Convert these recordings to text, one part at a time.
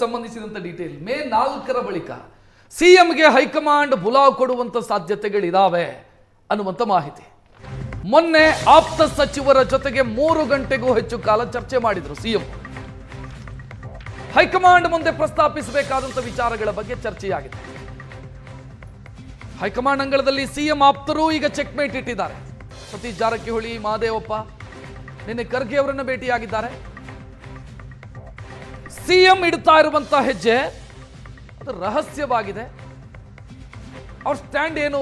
ಸಂಬಂಧಿಸಿದಂತ detail. May 4 ಬಳಿಕ ಸಿಎಂಗೆ high command ಬುಲಾವ್ ಕೊಡುವಂತ ಸಾಧ್ಯತೆಗಳಿದಾವೆ ಅನ್ನುವಂತ ಮಾಹಿತಿ. ಮೊನ್ನೆ ಆಪ್ತ ಸಚಿವರ ಜೊತೆಗೆ 3 ಗಂಟೆಗೂ ಹೆಚ್ಚು ಕಾಲ ಚರ್ಚೆ ಮಾಡಿದ್ರು ಸಿಎಂ. ಹೈಕಮಾಂಡ್ ಮುಂದೆ ಪ್ರಸ್ತಾಪಿಸಬೇಕಾದಂತ ವಿಚಾರಗಳ ಬಗ್ಗೆ ಚರ್ಚೆಯಾಗಿದೆ. ಹೈಕಮಾಂಡ್ ಅಂಗಳದಲ್ಲಿ ಸಿಎಂ ಆಪ್ತರು ಈಗ ಚೆಕ್ಮೇಟ್ ಇಟ್ಟಿದ್ದಾರೆ. ಸತೀಶ್ ಜಾರಕಿಹೊಳಿ, ಮಹದೇವಪ್ಪ ನಿನ್ನೆ ಖರ್ಗೆ ಅವರನ್ನು ಭೇಟಿಯಾಗಿದ್ದಾರೆ. ಸಿಎಂ ಇಡ್ತಾ ಇರುವಂತಹ ಹೆಜ್ಜೆ ಅದು ರಹಸ್ಯವಾಗಿದೆ. ಅವ್ರ ಸ್ಟ್ಯಾಂಡ್ ಏನು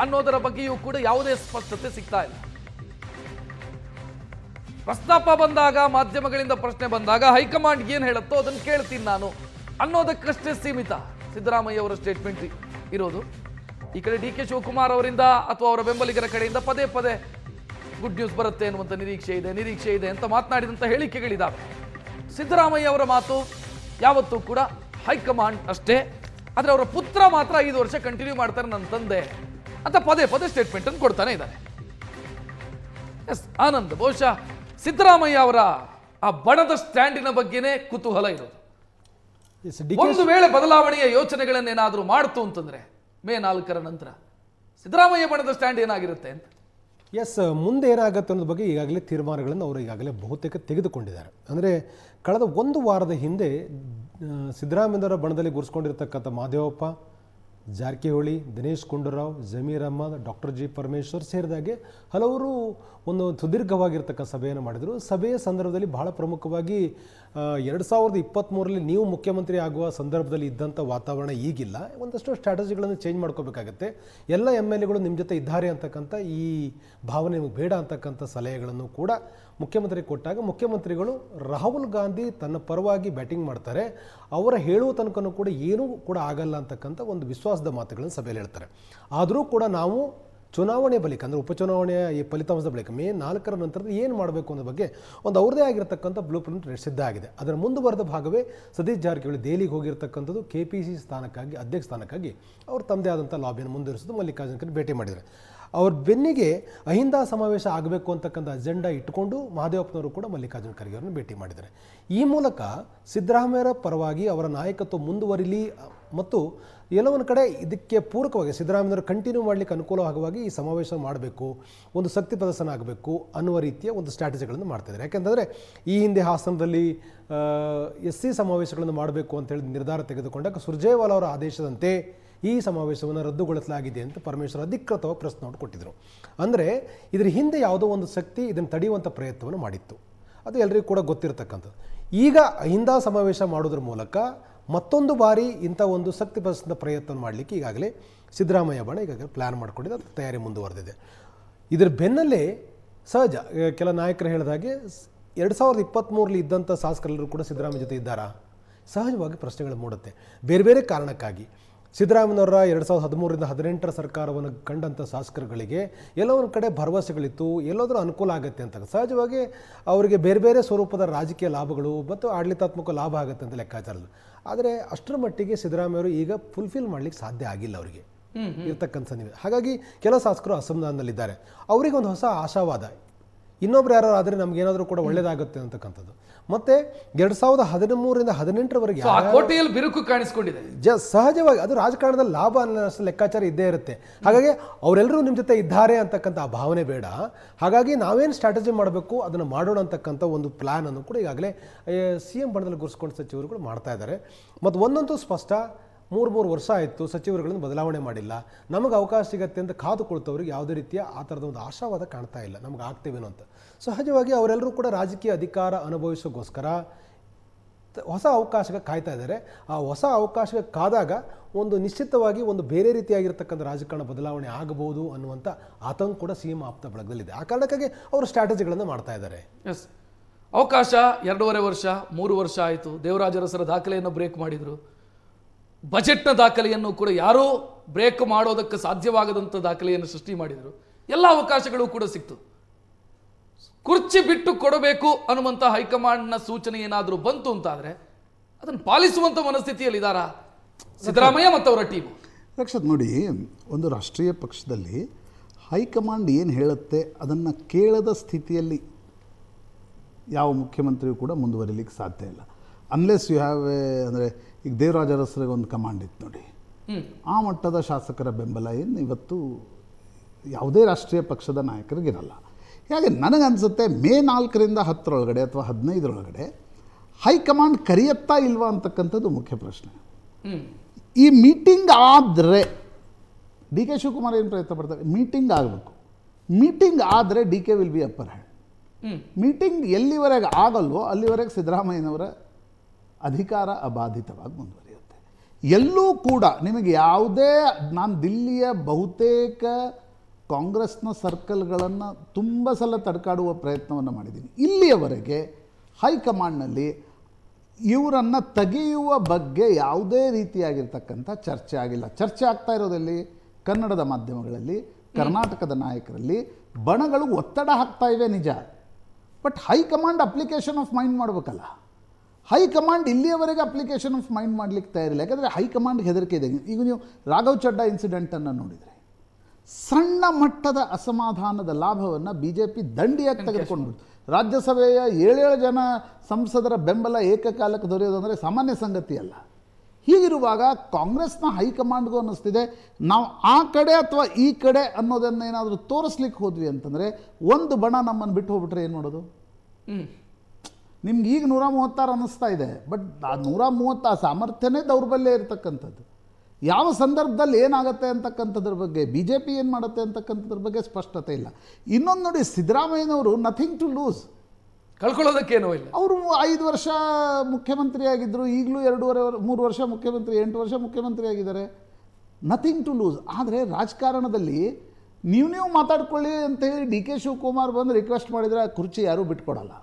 ಅನ್ನೋದರ ಬಗ್ಗೆಯೂ ಕೂಡ ಯಾವುದೇ ಸ್ಪಷ್ಟತೆ ಸಿಗ್ತಾ ಇಲ್ಲ. ಪ್ರಸ್ತಾಪ ಬಂದಾಗ, ಮಾಧ್ಯಮಗಳಿಂದ ಪ್ರಶ್ನೆ ಬಂದಾಗ ಹೈಕಮಾಂಡ್ ಏನ್ ಹೇಳುತ್ತೋ ಅದನ್ನು ಕೇಳ್ತೀನಿ ನಾನು ಅನ್ನೋದಕ್ಕಷ್ಟೇ ಸೀಮಿತ ಸಿದ್ದರಾಮಯ್ಯ ಅವರ ಸ್ಟೇಟ್ಮೆಂಟ್ ಇರೋದು. ಈ ಕಡೆ ಡಿ ಕೆ ಶಿವಕುಮಾರ್ ಅವರಿಂದ ಅಥವಾ ಅವರ ಬೆಂಬಲಿಗರ ಕಡೆಯಿಂದ ಪದೇ ಪದೇ ಗುಡ್ ನ್ಯೂಸ್ ಬರುತ್ತೆ ಅನ್ನುವಂಥ ನಿರೀಕ್ಷೆ ಇದೆ ಅಂತ ಮಾತನಾಡಿದಂಥ ಹೇಳಿಕೆಗಳಿದ್ದಾವೆ. ಸಿದ್ದರಾಮಯ್ಯ ಅವರ ಮಾತು ಯಾವತ್ತೂ ಕೂಡ ಹೈಕಮಾಂಡ್ ಅಷ್ಟೇ, ಆದರೆ ಅವರ ಪುತ್ರ ಮಾತ್ರ 5 ವರ್ಷ ಕಂಟಿನ್ಯೂ ಮಾಡ್ತಾರೆ ನನ್ನ ತಂದೆ ಅಂತ ಪದೇ ಪದೇ ಸ್ಟೇಟ್ಮೆಂಟ್ ಅನ್ನು ಕೊಡ್ತಾನೆ ಇದ್ದಾರೆ. ಎಸ್ ಆನಂದ್, ಬಹುಶಃ ಸಿದ್ದರಾಮಯ್ಯ ಅವರ ಆ ಬಣದ ಸ್ಟ್ಯಾಂಡಿನ ಬಗ್ಗೆನೇ ಕುತೂಹಲ ಇರೋದು. ಒಂದು ವೇಳೆ ಬದಲಾವಣೆಯ ಯೋಚನೆಗಳನ್ನೇನಾದರೂ ಮಾಡ್ತು ಅಂತಂದ್ರೆ ಮೇ 4 ನಂತರ ಸಿದ್ದರಾಮಯ್ಯ ಬಣದ ಸ್ಟ್ಯಾಂಡ್ ಏನಾಗಿರುತ್ತೆ ಅಂತ. ಎಸ್, ಮುಂದೆ ಏನಾಗುತ್ತೆ ಅನ್ನೋದ್ರ ಬಗ್ಗೆ ಈಗಾಗಲೇ ತೀರ್ಮಾನಗಳನ್ನು ಅವರು ಈಗಾಗಲೇ ಬಹುತೇಕ ತೆಗೆದುಕೊಂಡಿದ್ದಾರೆ. ಅಂದರೆ ಕಳೆದ 1 ವಾರದ ಹಿಂದೆ ಸಿದ್ದರಾಮಯ್ಯರ ಬಣದಲ್ಲಿ ಗುರುಸ್ಕೊಂಡಿರ್ತಕ್ಕಂಥ ಮಹದೇವಪ್ಪ, ಜಾರಕಿಹೊಳಿ, ದಿನೇಶ್ ಗುಂಡೂರಾವ್, ಜಮೀರ್ ಅಹ್ಮದ್, ಡಾಕ್ಟರ್ ಜಿ ಪರಮೇಶ್ವರ್ ಸೇರಿದಾಗೆ ಹಲವರು ಒಂದು ಸುದೀರ್ಘವಾಗಿರ್ತಕ್ಕ ಸಭೆಯನ್ನು ಮಾಡಿದರು. ಸಭೆಯ ಸಂದರ್ಭದಲ್ಲಿ ಬಹಳ ಪ್ರಮುಖವಾಗಿ 2023ರಲ್ಲಿ ನೀವು ಮುಖ್ಯಮಂತ್ರಿ ಆಗುವ ಸಂದರ್ಭದಲ್ಲಿ ಇದ್ದಂಥ ವಾತಾವರಣ ಈಗಿಲ್ಲ, ಒಂದಷ್ಟು ಸ್ಟ್ರಾಟಜಿಗಳನ್ನು ಚೇಂಜ್ ಮಾಡ್ಕೋಬೇಕಾಗತ್ತೆ, ಎಲ್ಲ MLAಗಳು ನಿಮ್ಮ ಜೊತೆ ಇದ್ದಾರೆ ಅಂತಕ್ಕಂಥ ಈ ಭಾವನೆ ನಿಮಗೆ ಬೇಡ ಅಂತಕ್ಕಂಥ ಸಲಹೆಗಳನ್ನು ಕೂಡ ಮುಖ್ಯಮಂತ್ರಿ ಕೊಟ್ಟಾಗ ಮುಖ್ಯಮಂತ್ರಿಗಳು ರಾಹುಲ್ ಗಾಂಧಿ ತನ್ನ ಪರವಾಗಿ ಬ್ಯಾಟಿಂಗ್ ಮಾಡ್ತಾರೆ, ಅವರ ಹೇಳುವ ತನಕನೂ ಕೂಡ ಏನೂ ಕೂಡ ಆಗಲ್ಲ ಅಂತಕ್ಕಂಥ ಒಂದು ವಿಶ್ವಾಸದ ಮಾತುಗಳನ್ನು ಸಭೆಯಲ್ಲಿ ಹೇಳ್ತಾರೆ. ಆದರೂ ಕೂಡ ನಾವು ಚುನಾವಣೆ ಬಳಿಕ ಅಂದರೆ ಉಪಚುನಾವಣೆಯ ಈ ಫಲಿತಾಂಶದ ಬಳಿಕ ಮೇ 4 ನಂತರದ ಏನು ಮಾಡಬೇಕು ಅನ್ನೋ ಬಗ್ಗೆ ಒಂದು ಅವ್ರದ್ದೇ ಆಗಿರತಕ್ಕಂಥ ಬ್ಲೂ ಪ್ರಿಂಟ್ ಸಿದ್ಧ ಆಗಿದೆ. ಅದರ ಮುಂದುವರೆದ ಭಾಗವೇ ಸತೀಶ್ ಜಾರಕಿಹೊಳಿ ದೆಹಲಿಗೆ ಹೋಗಿರ್ತಕ್ಕಂಥದ್ದು KPCC ಸ್ಥಾನಕ್ಕಾಗಿ, ಅಧ್ಯಕ್ಷ ಸ್ಥಾನಕ್ಕಾಗಿ ಅವರು ತಮ್ಮದೇ ಆದಂಥ ಲಾಬಿಯನ್ನು ಮುಂದುವರಿಸಿದ್ದು ಮಲ್ಲಿಕಾರ್ಜುನ ಖರ್ಗೆ ಭೇಟಿ ಮಾಡಿದ್ದಾರೆ. ಅವ್ರ ಬೆನ್ನಿಗೆ ಅಹಿಂದ ಸಮಾವೇಶ ಆಗಬೇಕು ಅಂತಕ್ಕಂಥ ಅಜೆಂಡಾ ಇಟ್ಟುಕೊಂಡು ಮಹದೇವಪ್ಪನವರು ಕೂಡ ಮಲ್ಲಿಕಾರ್ಜುನ ಖರ್ಗೆ ಅವರನ್ನು ಭೇಟಿ ಮಾಡಿದ್ದಾರೆ. ಈ ಮೂಲಕ ಸಿದ್ದರಾಮಯ್ಯರ ಪರವಾಗಿ ಅವರ ನಾಯಕತ್ವ ಮುಂದುವರಿಲಿ ಮತ್ತು ಎಲ್ಲವೊಂದು ಕಡೆ ಇದಕ್ಕೆ ಪೂರಕವಾಗಿ ಸಿದ್ದರಾಮಯ್ಯವರು ಕಂಟಿನ್ಯೂ ಮಾಡಲಿಕ್ಕೆ ಅನುಕೂಲವಾಗುವಾಗಿ ಈ ಸಮಾವೇಶ ಮಾಡಬೇಕು, ಒಂದು ಶಕ್ತಿ ಪ್ರದರ್ಶನ ಆಗಬೇಕು ಅನ್ನುವ ರೀತಿಯ ಒಂದು ಸ್ಟ್ರಾಟಜಿಗಳನ್ನು ಮಾಡ್ತಾಯಿದ್ದಾರೆ. ಯಾಕೆಂತಂದರೆ ಈ ಹಿಂದೆ ಹಾಸನದಲ್ಲಿ SC ಸಮಾವೇಶಗಳನ್ನು ಮಾಡಬೇಕು ಅಂತೇಳಿ ನಿರ್ಧಾರ ತೆಗೆದುಕೊಂಡಾಗ ಸುರ್ಜೇವಾಲಾ ಅವರ ಆದೇಶದಂತೆ ಈ ಸಮಾವೇಶವನ್ನು ರದ್ದುಗೊಳಿಸಲಾಗಿದೆ ಅಂತ ಪರಮೇಶ್ವರ್ ಅಧಿಕೃತವಾಗಿ ಪ್ರೆಸ್ ನೋಟ್ ಕೊಟ್ಟಿದ್ದರು. ಅಂದರೆ ಇದರ ಹಿಂದೆ ಯಾವುದೋ ಒಂದು ಶಕ್ತಿ ಇದನ್ನು ತಡೆಯುವಂಥ ಪ್ರಯತ್ನವನ್ನು ಮಾಡಿತ್ತು, ಅದು ಎಲ್ಲರಿಗೂ ಕೂಡ ಗೊತ್ತಿರತಕ್ಕಂಥದ್ದು. ಈಗ ಅಹಿಂದ ಸಮಾವೇಶ ಮಾಡೋದ್ರ ಮೂಲಕ ಮತ್ತೊಂದು ಬಾರಿ ಇಂಥ ಒಂದು ಶಕ್ತಿ ಪ್ರದರ್ಶನದ ಪ್ರಯತ್ನ ಮಾಡಲಿಕ್ಕೆ ಈಗಾಗಲೇ ಸಿದ್ದರಾಮಯ್ಯ ಬಣ ಈಗಾಗಲೇ ಪ್ಲ್ಯಾನ್ ಮಾಡಿಕೊಂಡಿದೆ, ಅದು ತಯಾರಿ ಮುಂದುವರೆದಿದೆ. ಇದರ ಬೆನ್ನಲ್ಲೇ ಸಹಜ ಕೆಲ ನಾಯಕರು ಹೇಳಿದ ಹಾಗೆ 2023ರಲ್ಲಿ ಇದ್ದಂಥ ಶಾಸಕರೆಲ್ಲರೂ ಕೂಡ ಸಿದ್ದರಾಮಯ್ಯ ಜೊತೆ ಇದ್ದಾರಾ? ಸಹಜವಾಗಿ ಪ್ರಶ್ನೆಗಳು ಮೂಡುತ್ತೆ. ಬೇರೆ ಬೇರೆ ಕಾರಣಕ್ಕಾಗಿ ಸಿದ್ದರಾಮಯ್ಯನವರ 2013ರಿಂದ 2018 ಸರ್ಕಾರವನ್ನು ಕಂಡಂಥ ಶಾಸಕರುಗಳಿಗೆ ಎಲ್ಲೋ ಒಂದು ಕಡೆ ಭರವಸೆಗಳಿತ್ತು, ಎಲ್ಲೋದ್ರೂ ಅನುಕೂಲ ಆಗುತ್ತೆ ಅಂತ. ಸಹಜವಾಗಿ ಅವರಿಗೆ ಬೇರೆ ಬೇರೆ ಸ್ವರೂಪದ ರಾಜಕೀಯ ಲಾಭಗಳು ಮತ್ತು ಆಡಳಿತಾತ್ಮಕ ಲಾಭ ಆಗುತ್ತೆ ಅಂತ ಲೆಕ್ಕಾಚಾರ. ಆದರೆ ಅಷ್ಟರ ಮಟ್ಟಿಗೆ ಸಿದ್ದರಾಮಯ್ಯವರು ಈಗ ಫುಲ್ಫಿಲ್ ಮಾಡಲಿಕ್ಕೆ ಸಾಧ್ಯ ಆಗಿಲ್ಲ ಅವರಿಗೆ ಇರ್ತಕ್ಕಂಥ ನೀವು. ಹಾಗಾಗಿ ಕೆಲವು ಶಾಸಕರು ಅಸಮಾಧಾನದಲ್ಲಿದ್ದಾರೆ. ಅವರಿಗೆ ಒಂದು ಹೊಸ ಆಶಾವಾದ, ಇನ್ನೊಬ್ರು ಯಾರು ಆದರೆ ನಮಗೇನಾದರೂ ಕೂಡ ಒಳ್ಳೇದಾಗುತ್ತೆ ಅಂತಕ್ಕಂಥದ್ದು. ಮತ್ತೆ 2013ರಿಂದ 2018ರವರೆಗೆ ಕೋಟೆಯಲ್ಲಿ ಬಿರುಕು ಕಾಣಿಸ್ಕೊಂಡಿದೆ. ಸಹಜವಾಗಿ ಅದು ರಾಜಕಾರಣದಲ್ಲಿ ಲಾಭ ಅನ್ನೋ ಲೆಕ್ಕಾಚಾರ ಇದ್ದೇ ಇರುತ್ತೆ. ಹಾಗಾಗಿ ಅವರೆಲ್ಲರೂ ನಿಮ್ಮ ಜೊತೆ ಇದ್ದಾರೆ ಅಂತಕ್ಕಂಥ ಆ ಭಾವನೆ ಬೇಡ. ಹಾಗಾಗಿ ನಾವೇನು ಸ್ಟ್ರಾಟಜಿ ಮಾಡಬೇಕು ಅದನ್ನು ಮಾಡೋಣ ಅಂತಕ್ಕಂಥ ಒಂದು ಪ್ಲ್ಯಾನ್ ಅನ್ನು ಕೂಡ ಈಗಾಗಲೇ CM ಬಣದಲ್ಲಿ ಗುರುಸ್ಕೊಂಡ ಸಚಿವರುಗಳು ಮಾಡ್ತಾ ಇದ್ದಾರೆ. ಮತ್ತು ಒಂದಂತೂ ಸ್ಪಷ್ಟ, 3 ವರ್ಷ ಆಯಿತು ಸಚಿವರುಗಳನ್ನು ಬದಲಾವಣೆ ಮಾಡಿಲ್ಲ, ನಮಗೆ ಅವಕಾಶ ಸಿಗತ್ತೆ ಅಂತ ಕಾದು ಕುಳಿತವ್ರಿಗೆ ಯಾವುದೇ ರೀತಿಯ ಆ ಥರದ ಒಂದು ಆಶಾವಾದ ಕಾಣ್ತಾ ಇಲ್ಲ, ನಮ್ಗೆ ಆಗ್ತೇವೇನೋ ಅಂತ. ಸಹಜವಾಗಿ ಅವರೆಲ್ಲರೂ ಕೂಡ ರಾಜಕೀಯ ಅಧಿಕಾರ ಅನುಭವಿಸೋಗೋಸ್ಕರ ಹೊಸ ಅವಕಾಶಕ್ಕೆ ಕಾಯ್ತಾ ಇದ್ದಾರೆ. ಆ ಹೊಸ ಅವಕಾಶಕ್ಕೆ ಕಾದಾಗ ಒಂದು ನಿಶ್ಚಿತವಾಗಿ ಒಂದು ಬೇರೆ ರೀತಿಯಾಗಿರ್ತಕ್ಕಂಥ ರಾಜಕಾರಣ ಬದಲಾವಣೆ ಆಗಬಹುದು ಅನ್ನುವಂಥ ಆತಂಕ ಕೂಡ CM ಆಪ್ತ ಬಳಗದಲ್ಲಿದೆ. ಆ ಕಾರಣಕ್ಕಾಗಿ ಅವರು ಸ್ಟ್ರಾಟಜಿಗಳನ್ನು ಮಾಡ್ತಾ ಇದ್ದಾರೆ. ಎಸ್, ಅವಕಾಶ 2.5 ವರ್ಷ 3 ವರ್ಷ ಆಯಿತು. ದೇವರಾಜರಸರ ದಾಖಲೆಯನ್ನು ಬ್ರೇಕ್ ಮಾಡಿದರು. ಬಜೆಟ್ನ ದಾಖಲೆಯನ್ನು ಕೂಡ ಯಾರೂ ಬ್ರೇಕ್ ಮಾಡೋದಕ್ಕೆ ಸಾಧ್ಯವಾಗದಂಥ ದಾಖಲೆಯನ್ನು ಸೃಷ್ಟಿ ಮಾಡಿದರು. ಎಲ್ಲ ಅವಕಾಶಗಳು ಕೂಡ ಸಿಕ್ತು. ಕುರ್ಚಿ ಬಿಟ್ಟು ಕೊಡಬೇಕು ಅನ್ನುವಂಥ ಹೈಕಮಾಂಡ್ನ ಸೂಚನೆ ಏನಾದರೂ ಬಂತು ಅಂತಾದರೆ ಅದನ್ನು ಪಾಲಿಸುವಂಥ ಮನಸ್ಥಿತಿಯಲ್ಲಿ ಇದ್ದಾರಾ ಸಿದ್ದರಾಮಯ್ಯ ಮತ್ತು ಅವರ ಟೀಮು? ರಕ್ಷತ್, ನೋಡಿ, ಒಂದು ರಾಷ್ಟ್ರೀಯ ಪಕ್ಷದಲ್ಲಿ ಹೈಕಮಾಂಡ್ ಏನು ಹೇಳುತ್ತೆ ಅದನ್ನು ಕೇಳದ ಸ್ಥಿತಿಯಲ್ಲಿ ಯಾವ ಮುಖ್ಯಮಂತ್ರಿಯೂ ಕೂಡ ಮುಂದುವರಿಲಿಕ್ಕೆ ಸಾಧ್ಯ ಇಲ್ಲ. ಅನ್ಲೆಸ್ ಯು ಹ್ಯಾವ್ ಅಂದರೆ ಈಗ ದೇವರಾಜ ಅರಸರಿಗೆ ಒಂದು ಕಮಾಂಡ್ ಇತ್ತು ನೋಡಿ, ಆ ಮಟ್ಟದ ಶಾಸಕರ ಬೆಂಬಲ ಏನು ಇವತ್ತು ಯಾವುದೇ ರಾಷ್ಟ್ರೀಯ ಪಕ್ಷದ ನಾಯಕರಿಗಿರಲ್ಲ. ಹಾಗೆ ನನಗನ್ಸುತ್ತೆ ಮೇ 4ರಿಂದ 10 ಅಥವಾ 15 ಹೈಕಮಾಂಡ್ ಕರೆಯತ್ತಾ ಇಲ್ವಾ ಅಂತಕ್ಕಂಥದ್ದು ಮುಖ್ಯ ಪ್ರಶ್ನೆ. ಈ ಮೀಟಿಂಗ್ ಆದರೆ ಡಿ ಕೆ ಶಿವಕುಮಾರ್ ಏನು ಪ್ರಯತ್ನ ಪಡ್ತಾರೆ, ಮೀಟಿಂಗ್ ಆಗಬೇಕು. ಮೀಟಿಂಗ್ ಆದರೆ D K will be upper hand. Meeting ಎಲ್ಲಿವರೆಗೆ ಆಗಲ್ವೋ ಅಲ್ಲಿವರೆಗೆ ಸಿದ್ದರಾಮಯ್ಯನವರ ಅಧಿಕಾರ ಅಬಾಧಿತವಾಗಿ ಮುಂದುವರಿಯುತ್ತೆ. ಎಲ್ಲೂ ಕೂಡ ನಿಮಗೆ ಯಾವುದೇ, ನಾನು ದಿಲ್ಲಿಯ ಬಹುತೇಕ ಕಾಂಗ್ರೆಸ್ನ ಸರ್ಕಲ್ಗಳನ್ನು ತುಂಬ ಸಲ ತಡ್ಕಾಡುವ ಪ್ರಯತ್ನವನ್ನು ಮಾಡಿದ್ದೀನಿ. ಇಲ್ಲಿಯವರೆಗೆ ಹೈಕಮಾಂಡ್ನಲ್ಲಿ ಇವರನ್ನು ತೆಗೆಯುವ ಬಗ್ಗೆ ಯಾವುದೇ ರೀತಿಯಾಗಿರ್ತಕ್ಕಂಥ ಚರ್ಚೆ ಆಗಿಲ್ಲ. ಚರ್ಚೆ ಆಗ್ತಾ ಇರೋದಲ್ಲಿ ಕನ್ನಡದ ಮಾಧ್ಯಮಗಳಲ್ಲಿ, ಕರ್ನಾಟಕದ ನಾಯಕರಲ್ಲಿ ಬಣಗಳು ಒತ್ತಡ ಹಾಕ್ತಾ ಇವೆ ನಿಜ, but high command application of mind ಮಾಡಬೇಕಲ್ಲ. ಹೈಕಮಾಂಡ್ ಇಲ್ಲಿಯವರೆಗೆ ಅಪ್ಲಿಕೇಶನ್ ಆಫ್ ಮೈಂಡ್ ಮಾಡಲಿಕ್ಕೆ ತಯಾರಿಲ್ಲ. ಯಾಕಂದರೆ ಹೈಕಮಾಂಡ್ಗೆ ಹೆದರಿಕೆ ಇದೆ. ಈಗ ನೀವು ರಾಘವ್ ಚಡ್ಡಾ ಇನ್ಸಿಡೆಂಟನ್ನು ನೋಡಿದರೆ ಸಣ್ಣ ಮಟ್ಟದ ಅಸಮಾಧಾನದ ಲಾಭವನ್ನು ಬಿ ಜೆ ಪಿ ದಂಡಿಯಾಗಿ ತೆಗೆದುಕೊಂಡು ರಾಜ್ಯಸಭೆಯ 7 ಜನ ಸಂಸದರ ಬೆಂಬಲ ಏಕಕಾಲಕ್ಕೆ ದೊರೆಯೋದಂದರೆ ಸಾಮಾನ್ಯ ಸಂಗತಿ ಅಲ್ಲ. ಹೀಗಿರುವಾಗ ಕಾಂಗ್ರೆಸ್ನ ಹೈಕಮಾಂಡ್ಗೂ ಅನ್ನಿಸ್ತಿದೆ ನಾವು ಆ ಕಡೆ ಅಥವಾ ಈ ಕಡೆ ಅನ್ನೋದನ್ನೇನಾದರೂ ತೋರಿಸ್ಲಿಕ್ಕೆ ಹೋದ್ವಿ ಅಂತಂದರೆ ಒಂದು ಬಣ ನಮ್ಮನ್ನು ಬಿಟ್ಟು ಹೋಗ್ಬಿಟ್ರೆ ಏನು ಮಾಡೋದು? ನಿಮ್ಗೆ ಈಗ 136 ಅನ್ನಿಸ್ತಾ ಇದೆ, ಬಟ್ ಆ 130 ಸಾಮರ್ಥ್ಯನೇ ದೌರ್ಬಲ್ಯ ಇರತಕ್ಕಂಥದ್ದು. ಯಾವ ಸಂದರ್ಭದಲ್ಲಿ ಏನಾಗುತ್ತೆ ಅಂತಕ್ಕಂಥದ್ರ ಬಗ್ಗೆ, ಬಿ ಜೆ ಪಿ ಏನು ಮಾಡುತ್ತೆ ಅಂತಕ್ಕಂಥದ್ರ ಬಗ್ಗೆ ಸ್ಪಷ್ಟತೆ ಇಲ್ಲ. ಇನ್ನೊಂದು ನೋಡಿ, ಸಿದ್ದರಾಮಯ್ಯನವರು ನಥಿಂಗ್ ಟು ಲೂಸ್, ಕಳ್ಕೊಳ್ಳೋದಕ್ಕೇನೋ ಇಲ್ಲ. ಅವರು 5 ವರ್ಷ ಮುಖ್ಯಮಂತ್ರಿ ಆಗಿದ್ದರು, ಈಗಲೂ 3 ವರ್ಷ ಮುಖ್ಯಮಂತ್ರಿ, 8 ವರ್ಷ ಮುಖ್ಯಮಂತ್ರಿ ಆಗಿದ್ದಾರೆ. Nothing to lose. ಆದರೆ ರಾಜಕಾರಣದಲ್ಲಿ ನೀವು ಮಾತಾಡ್ಕೊಳ್ಳಿ ಅಂತ ಹೇಳಿ ಡಿ ಕೆ ಶಿವಕುಮಾರ್ ಬಂದು ರಿಕ್ವೆಸ್ಟ್ ಮಾಡಿದರೆ ಆ ಕುರ್ಚಿ ಯಾರೂ ಬಿಟ್ಕೊಡಲ್ಲ.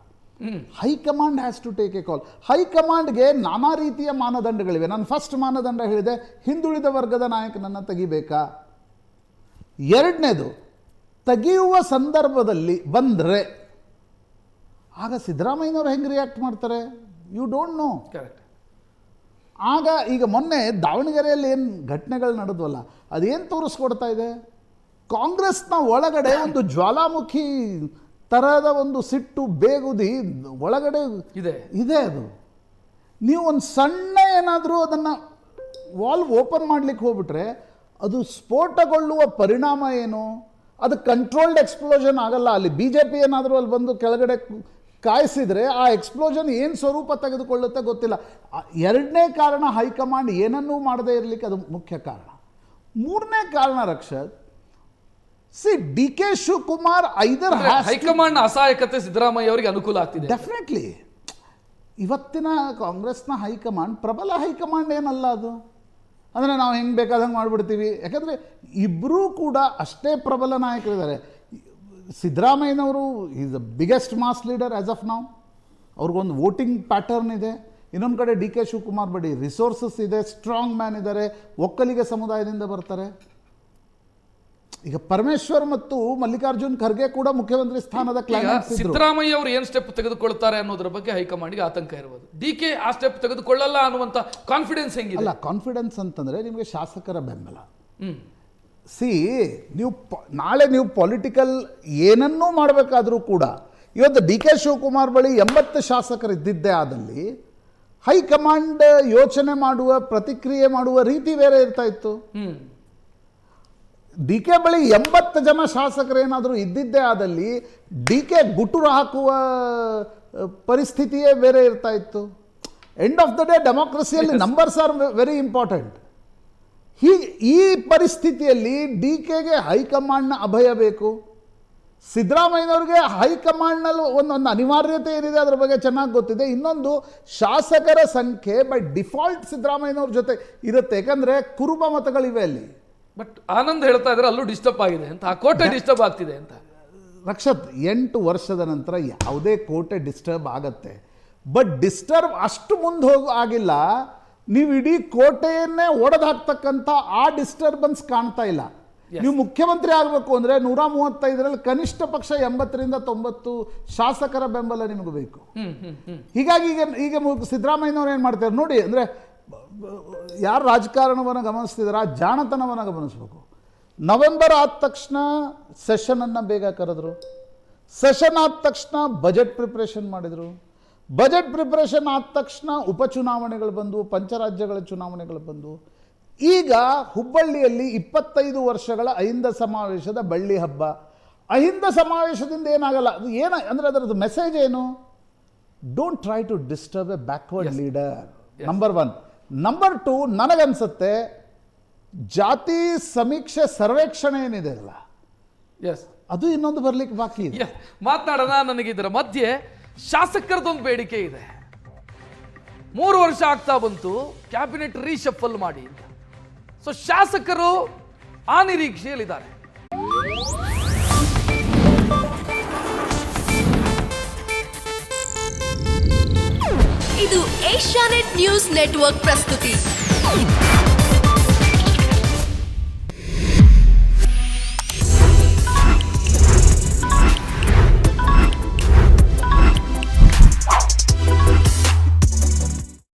High command has to take a call. ಹೈಕಮಾಂಡ್ಗೆ ನಾನಾ ರೀತಿಯ ಮಾನದಂಡಗಳಿವೆ. ನಾನು ಫಸ್ಟ್ ಮಾನದಂಡ ಹೇಳಿದೆ, ಹಿಂದುಳಿದ ವರ್ಗದ ನಾಯಕನನ್ನು ತೆಗಿಬೇಕಾ. ಎರಡನೇದು, ತೆಗೆಯುವ ಸಂದರ್ಭದಲ್ಲಿ ಬಂದರೆ ಆಗ ಸಿದ್ದರಾಮಯ್ಯನವರು ಹೆಂಗೆ ರಿಯಾಕ್ಟ್ ಮಾಡ್ತಾರೆ, ಯು ಡೋಂಟ್ ನೋ. ಕರೆಕ್ಟ್. ಆಗ ಈಗ ಮೊನ್ನೆ ದಾವಣಗೆರೆಯಲ್ಲಿ ಏನು ಘಟನೆಗಳು ನಡೆದ್ವಲ್ಲ, ಅದೇನು ತೋರಿಸ್ಕೊಡ್ತಾ ಇದೆ, ಕಾಂಗ್ರೆಸ್ನ ಒಳಗಡೆ ಒಂದು ಜ್ವಾಲಾಮುಖಿ ತರಹದ ಒಂದು ಸಿಟ್ಟು ಬೇಗುದಿ ಒಳಗಡೆ ಇದೆ. ಅದು ನೀವು ಒಂದು ಸಣ್ಣ ಏನಾದರೂ ಅದನ್ನು ವಾಲ್ವ್ ಓಪನ್ ಮಾಡಲಿಕ್ಕೆ ಹೋಗ್ಬಿಟ್ರೆ ಅದು ಸ್ಫೋಟಗೊಳ್ಳುವ ಪರಿಣಾಮ ಏನು, ಅದು ಕಂಟ್ರೋಲ್ಡ್ ಎಕ್ಸ್ಪ್ಲೋಷನ್ ಆಗಲ್ಲ. ಅಲ್ಲಿ ಬಿ ಜೆ ಪಿ ಏನಾದರೂ ಅಲ್ಲಿ ಬಂದು ಕೆಳಗಡೆ ಕಾಯಿಸಿದರೆ ಆ ಎಕ್ಸ್ಪ್ಲೋಷನ್ ಏನು ಸ್ವರೂಪ ತೆಗೆದುಕೊಳ್ಳುತ್ತೆ ಗೊತ್ತಿಲ್ಲ. ಎರಡನೇ ಕಾರಣ, ಹೈಕಮಾಂಡ್ ಏನನ್ನೂ ಮಾಡದೇ ಇರಲಿಕ್ಕೆ ಅದು ಮುಖ್ಯ ಕಾರಣ. ಮೂರನೇ ಕಾರಣ ರಕ್ಷತ್, ಡಿ ಕೆ ಶಿವಕುಮಾರ್ ಐದರ್ ಹೈಕಮಾಂಡ್ ಅಸಹಾಯಕತೆ ಸಿದ್ದರಾಮಯ್ಯ ಅವರಿಗೆ ಅನುಕೂಲ ಆಗ್ತಿದೆ. ಡೆಫಿನೆಟ್ಲಿ ಇವತ್ತಿನ ಕಾಂಗ್ರೆಸ್ನ ಹೈಕಮಾಂಡ್ ಪ್ರಬಲ ಹೈಕಮಾಂಡ್ ಏನಲ್ಲ. ಅದು ಅಂದರೆ ನಾವು ಹೆಂಗೆ ಬೇಕಾದಂಗೆ ಮಾಡಿಬಿಡ್ತೀವಿ. ಯಾಕಂದರೆ ಇಬ್ಬರೂ ಕೂಡ ಅಷ್ಟೇ ಪ್ರಬಲ ನಾಯಕರಿದ್ದಾರೆ. ಸಿದ್ದರಾಮಯ್ಯನವರು is the biggest mass leader as of ನಾವು. ಅವ್ರಿಗೊಂದು ವೋಟಿಂಗ್ ಪ್ಯಾಟರ್ನ್ ಇದೆ. ಇನ್ನೊಂದು ಕಡೆ ಡಿ ಕೆ ಶಿವಕುಮಾರ್ ಬಳಿ ರಿಸೋರ್ಸಸ್ ಇದೆ, ಸ್ಟ್ರಾಂಗ್ ಮ್ಯಾನ್ ಇದ್ದಾರೆ, ಒಕ್ಕಲಿಗ ಸಮುದಾಯದಿಂದ ಬರ್ತಾರೆ. ಈಗ ಪರಮೇಶ್ವರ್ ಮತ್ತು ಮಲ್ಲಿಕಾರ್ಜುನ್ ಖರ್ಗೆ ಕೂಡ ಮುಖ್ಯಮಂತ್ರಿ ಸ್ಥಾನದ ಕ್ಲೈಮ್ಯಾಕ್ಸ್. ಸಿದ್ದರಾಮಯ್ಯ ಅವರು ಏನು ಸ್ಟೆಪ್ ತೆಗೆದುಕೊಳ್ತಾರೆ ಅನ್ನೋದ್ರ ಬಗ್ಗೆ ಹೈಕಮಾಂಡ್ಗೆ ಆತಂಕ ಇರಬಹುದು. ಡಿ ಕೆ ಆ ಸ್ಟೆಪ್ ತೆಗೆದುಕೊಳ್ಳಲ್ಲ ಅನ್ನುವಂಥ ಕಾನ್ಫಿಡೆನ್ಸ್ ಹೆಂಗಿದೆ? ಅಲ್ಲ, ಕಾನ್ಫಿಡೆನ್ಸ್ ಅಂತಂದರೆ ನಿಮಗೆ ಶಾಸಕರ ಬೆಂಬಲ. ನೀವು ನಾಳೆ ನೀವು ಪೊಲಿಟಿಕಲ್ ಏನನ್ನೂ ಮಾಡಬೇಕಾದ್ರೂ ಕೂಡ ಇವತ್ತು ಡಿ ಕೆ ಶಿವಕುಮಾರ್ ಬಳಿ 80 ಶಾಸಕರು ಇದ್ದಿದ್ದೇ ಆದಲ್ಲಿ ಹೈಕಮಾಂಡ್ ಯೋಚನೆ ಮಾಡುವ, ಪ್ರತಿಕ್ರಿಯೆ ಮಾಡುವ ರೀತಿ ಬೇರೆ ಇರ್ತಾ ಇತ್ತು. ಡಿ ಕೆ ಬಳಿ 80 ಜನ ಶಾಸಕರೇನಾದರೂ ಇದ್ದಿದ್ದೇ ಆದಲ್ಲಿ ಡಿ ಕೆ ಗುಟುರು ಹಾಕುವ ಪರಿಸ್ಥಿತಿಯೇ ಬೇರೆ ಇರ್ತಾ ಇತ್ತು. ಎಂಡ್ ಆಫ್ ದ ಡೇ ಡೆಮೋಕ್ರಸಿಯಲ್ಲಿ ನಂಬರ್ಸ್ ಆರ್ ವೆರಿ ಇಂಪಾರ್ಟೆಂಟ್. ಈ ಪರಿಸ್ಥಿತಿಯಲ್ಲಿ ಡಿ ಕೆಗೆ ಹೈಕಮಾಂಡ್ನ ಅಭಯ ಬೇಕು. ಸಿದ್ದರಾಮಯ್ಯನವ್ರಿಗೆ ಹೈಕಮಾಂಡ್ನಲ್ಲಿ ಒಂದು ಅನಿವಾರ್ಯತೆ ಏನಿದೆ ಅದರ ಬಗ್ಗೆ ಚೆನ್ನಾಗಿ ಗೊತ್ತಿದೆ. ಇನ್ನೊಂದು, ಶಾಸಕರ ಸಂಖ್ಯೆ ಬೈ ಡಿಫಾಲ್ಟ್ ಸಿದ್ದರಾಮಯ್ಯನವ್ರ ಜೊತೆ ಇರುತ್ತೆ. ಯಾಕಂದರೆ ಕುರುಬ ಮತಗಳಿವೆ ಅಲ್ಲಿ. ಬಟ್ ಆನಂದ್ ಹೇಳ್ತಾ ಇದ್ದಾರೆ ಅಲ್ಲೂ ಡಿಸ್ಟರ್ಬ್ ಆಗಿದೆ ಅಂತ, ಆ ಕೋಟೆ ಡಿಸ್ಟರ್ಬ್ ಆಗ್ತಿದೆ ಅಂತ. ರಕ್ಷತ್, 8 ವರ್ಷದ ನಂತರ ಯಾವುದೇ ಕೋಟೆ ಡಿಸ್ಟರ್ಬ್ ಆಗತ್ತೆ, ಬಟ್ ಡಿಸ್ಟರ್ಬ್ ಅಷ್ಟು ಮುಂದೆ ಆಗಿಲ್ಲ. ನೀವು ಇಡೀ ಕೋಟೆಯನ್ನೇ ಒಡೆದು ಹಾಕ್ತಕ್ಕಂಥ ಆ ಡಿಸ್ಟರ್ಬೆನ್ಸ್ ಕಾಣ್ತಾ ಇಲ್ಲ. ನೀವು ಮುಖ್ಯಮಂತ್ರಿ ಆಗಬೇಕು ಅಂದರೆ 135ರಲ್ಲಿ ಕನಿಷ್ಠ ಪಕ್ಷ 80ರಿಂದ 90 ಶಾಸಕರ ಬೆಂಬಲ ನಿಮಗೆ ಬೇಕು. ಹೀಗಾಗಿ ಈಗ ಸಿದ್ದರಾಮಯ್ಯನವ್ರು ಏನು ಮಾಡ್ತಾರೆ ನೋಡಿ, ಅಂದರೆ ಯಾರು ರಾಜಕಾರಣವನ್ನು ಗಮನಿಸ್ತಿದ್ದಾರೆ ಆ ಜಾಣತನವನ್ನು ಗಮನಿಸಬೇಕು. ನವೆಂಬರ್ ಆದ ತಕ್ಷಣ ಸೆಷನನ್ನು ಬೇಗ ಕರೆದ್ರು, ಸೆಷನ್ ಆದ ತಕ್ಷಣ ಬಜೆಟ್ ಪ್ರಿಪ್ರೇಷನ್ ಮಾಡಿದರು, ಬಜೆಟ್ ಪ್ರಿಪರೇಷನ್ ಆದ ತಕ್ಷಣ ಉಪಚುನಾವಣೆಗಳು ಬಂದು, ಪಂಚರಾಜ್ಯಗಳ ಚುನಾವಣೆಗಳು ಬಂದು, ಈಗ ಹುಬ್ಬಳ್ಳಿಯಲ್ಲಿ 25 ವರ್ಷಗಳ ಅಹಿಂದ ಸಮಾವೇಶದ ಬಳ್ಳಿ ಹಬ್ಬ. ಅಹಿಂದ ಸಮಾವೇಶದಿಂದ ಏನಾಗಲ್ಲ, ಅದು ಅಂದರೆ ಅದರದ್ದು ಮೆಸೇಜ್ ಏನು? Don't try to disturb a backward leader, number 1. Number 2, ನನಗನ್ಸುತ್ತೆ ಜಾತಿ ಸಮೀಕ್ಷೆ ಸರ್ವೇಕ್ಷಣೆ ಏನಿದೆ ಅಲ್ಲ, ಅದು ಇನ್ನೊಂದು ಬರ್ಲಿಕ್ಕೆ ಬಾಕಿ ಇದೆ. ಮಾತನಾಡೋಣ. ನನಗೆ ಇದರ ಮಧ್ಯೆ ಶಾಸಕರದೊಂದು ಬೇಡಿಕೆ ಇದೆ. 3 ವರ್ಷ ಆಗ್ತಾ ಬಂತು, ಕ್ಯಾಬಿನೆಟ್ ರೀಶಫಲ್ ಮಾಡಿ ಅಂತ. ಸೊ ಶಾಸಕರು ಆ ನಿರೀಕ್ಷೆಯಲ್ಲಿದ್ದಾರೆ. ಇದು ಏಷ್ಯಾನೆಟ್ ನ್ಯೂಸ್ ನೆಟ್ವರ್ಕ್ ಪ್ರಸ್ತುತಿ.